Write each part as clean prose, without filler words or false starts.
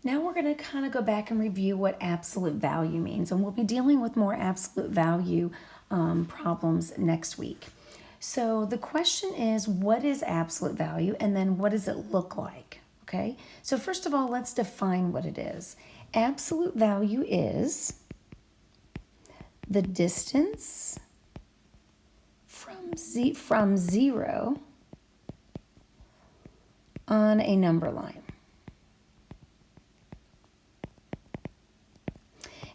Now we're going to kind of go back and review what absolute value means, and we'll be dealing with more absolute value problems next week. So the question is, what is absolute value, and then what does it look like? Okay, so first of all, let's define what it is. Absolute value is the distance from zero on a number line.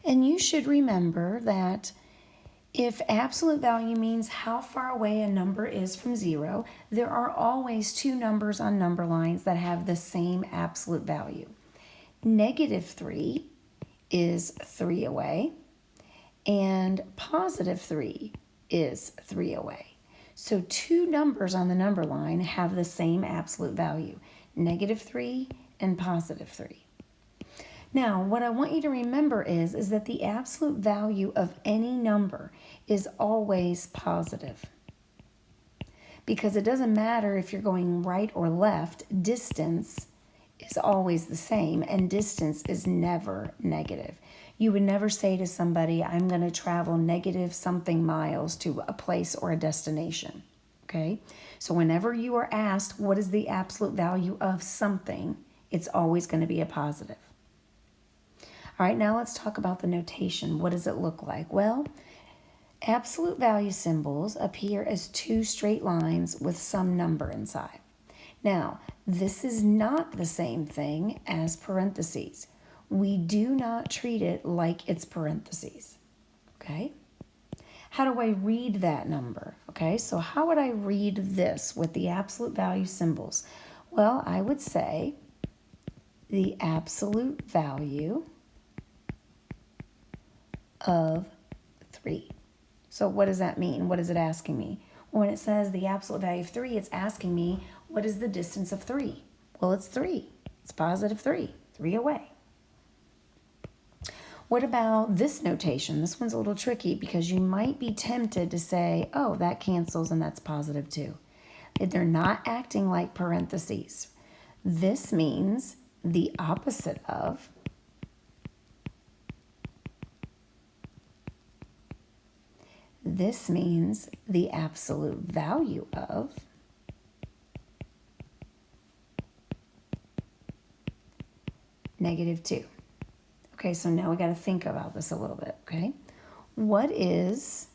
And you should remember that if absolute value means how far away a number is from zero, there are always two numbers on number lines that have the same absolute value. -3 is 3 away, and +3 is 3 away. So two numbers on the number line have the same absolute value, -3 and +3. Now, what I want you to remember is that the absolute value of any number is always positive. Because it doesn't matter if you're going right or left, distance is always the same, and distance is never negative. You would never say to somebody, I'm going to travel negative something miles to a place or a destination. Okay? So whenever you are asked what is the absolute value of something, it's always going to be a positive. All right, now let's talk about the notation. What does it look like? Well, absolute value symbols appear as two straight lines with some number inside. Now, this is not the same thing as parentheses. We do not treat it like it's parentheses, okay? How do I read that number? Okay, so how would I read this with the absolute value symbols? Well, I would say the absolute value of 3. So what does that mean? What is it asking me? Well, when it says the absolute value of 3, it's asking me, what is the distance of 3? Well, it's 3. It's +3, 3 away. What about this notation? This one's a little tricky because you might be tempted to say, oh, that cancels and that's +2. They're not acting like parentheses. This means the opposite of. This means the absolute value of. -2. Okay, so now we got to think about this a little bit, okay? What is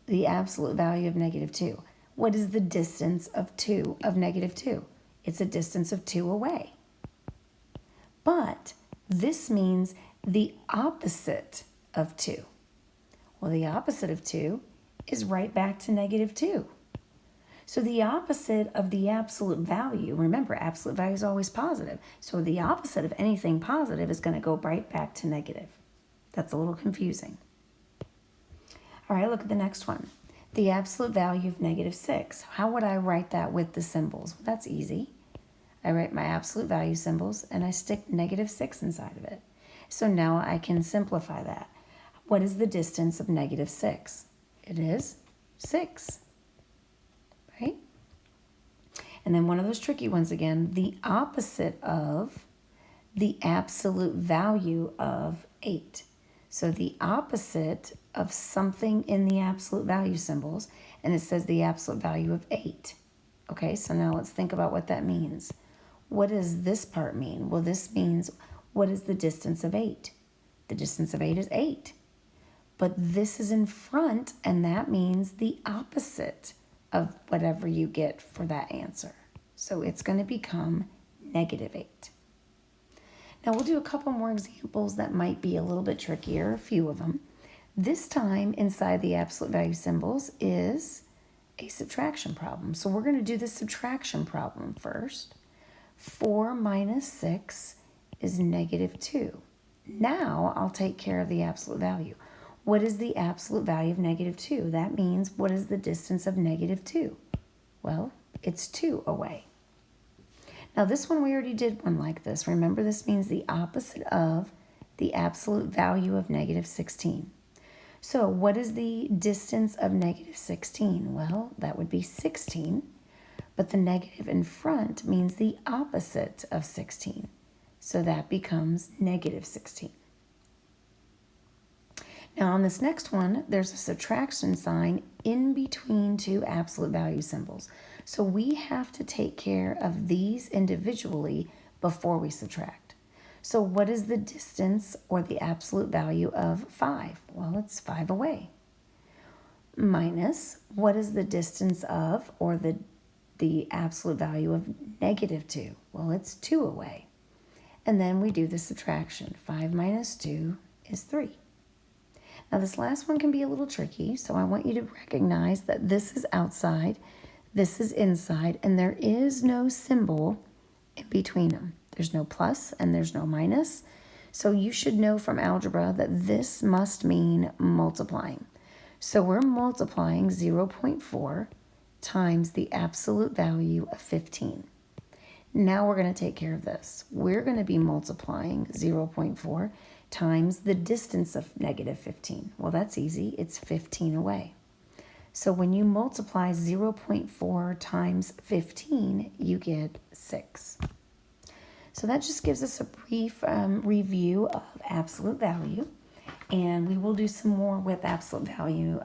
the absolute value of -2? What is the distance of -2? It's a distance of 2 away. But this means the opposite of 2. Well, the opposite of 2 is right back to -2. So the opposite of the absolute value, remember, absolute value is always positive. So the opposite of anything positive is going to go right back to negative. That's a little confusing. All right, look at the next one. The absolute value of -6. How would I write that with the symbols? Well, that's easy. I write my absolute value symbols and I stick -6 inside of it. So now I can simplify that. What is the distance of -6? It is 6. Right? And then one of those tricky ones again, the opposite of the absolute value of 8. So the opposite of something in the absolute value symbols, and it says the absolute value of 8. Okay, so now let's think about what that means. What does this part mean? Well, this means, what is the distance of 8? The distance of 8 is 8. But this is in front, and that means the opposite of whatever you get for that answer. So it's going to become -8. Now we'll do a couple more examples that might be a little bit trickier, a few of them. This time inside the absolute value symbols is a subtraction problem. So we're going to do the subtraction problem first. 4 minus 6 is -2. Now I'll take care of the absolute value. What is the absolute value of -2? That means, what is the distance of -2? Well, it's 2 away. Now this one, we already did one like this. Remember, this means the opposite of the absolute value of -16. So what is the distance of -16? Well, that would be 16. but the negative in front means the opposite of 16. So that becomes negative 16. Now on this next one, there's a subtraction sign in between two absolute value symbols. So we have to take care of these individually before we subtract. So what is the distance or the absolute value of 5? Well, it's 5 away. Minus, what is the distance of or the absolute value of negative 2? Well, it's 2 away. And then we do the subtraction. 5 minus 2 is 3. Now this last one can be a little tricky, so I want you to recognize that this is outside, this is inside, and there is no symbol in between them. There's no plus and there's no minus. So you should know from algebra that this must mean multiplying. So we're multiplying 0.4 times the absolute value of 15. Now we're going to take care of this. We're going to be multiplying 0.4 times the distance of negative 15. Well, that's easy. It's 15 away. So when you multiply 0.4 times 15, you get 6. So that just gives us a brief review of absolute value. And we will do some more with absolute value